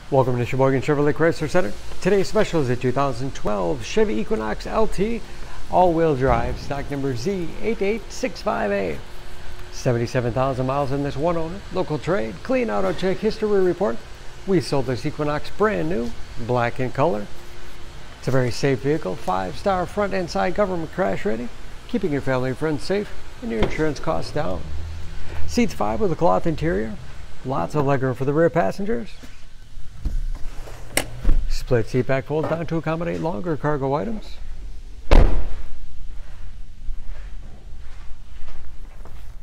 Welcome to Sheboygan Chevrolet Chrysler Center. Today's special is a 2012 Chevy Equinox LT all-wheel drive, stock number Z8865A. 77,000 miles in this one owner, local trade, clean auto check history report. We sold this Equinox brand new, black in color. It's a very safe vehicle, 5-star front and side government crash rating, keeping your family and friends safe and your insurance costs down. Seats 5 with a cloth interior, lots of legroom for the rear passengers. Split seat back folds down to accommodate longer cargo items.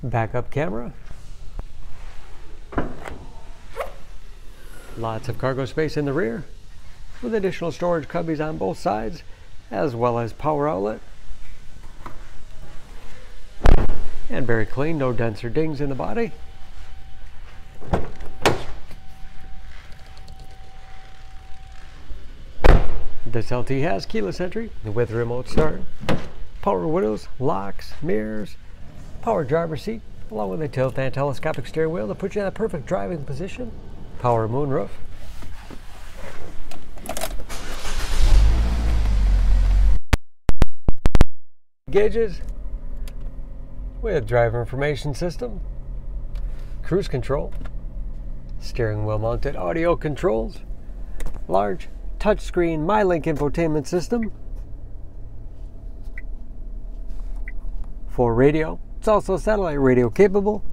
Backup camera. Lots of cargo space in the rear with additional storage cubbies on both sides as well as power outlet. And very clean, no dents or dings in the body. This LT has keyless entry with remote start, power windows, locks, mirrors, power driver's seat, along with a tilt and telescopic steering wheel to put you in a perfect driving position, power moonroof. Gauges with driver information system, cruise control, steering wheel mounted audio controls, large touchscreen MyLink infotainment system. For radio, it's also satellite radio capable.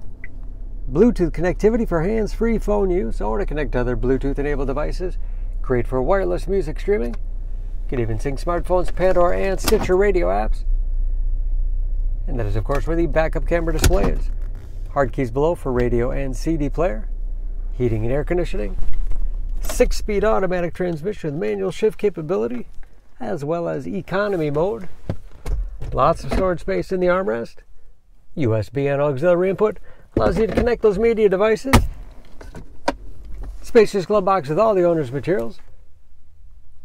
Bluetooth connectivity for hands-free phone use or to connect to other Bluetooth enabled devices. Great for wireless music streaming. You can even sync smartphones, Pandora, and Stitcher radio apps. And that is of course where the backup camera display is. Hard keys below for radio and CD player. Heating and air conditioning. 6-speed automatic transmission with manual shift capability, as well as economy mode. Lots of storage space in the armrest. USB and auxiliary input allows you to connect those media devices. Spacious glove box with all the owner's materials.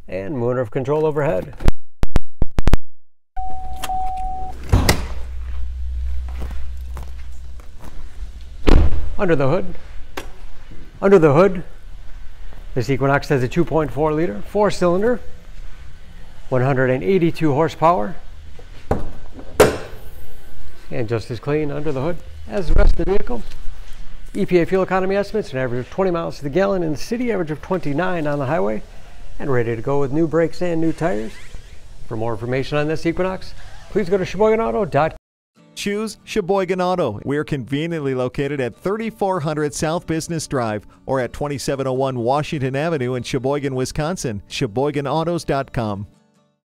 And moonroof control overhead. Under the hood, this Equinox has a 2.4-liter, 4-cylinder, 182 horsepower, and just as clean under the hood as the rest of the vehicle. EPA fuel economy estimates an average of 20 miles to the gallon in the city, average of 29 on the highway, and ready to go with new brakes and new tires. For more information on this Equinox, please go to SheboyganAuto.com. Choose Sheboygan Auto. We're conveniently located at 3400 South Business Drive or at 2701 Washington Avenue in Sheboygan, Wisconsin. SheboyganAutos.com.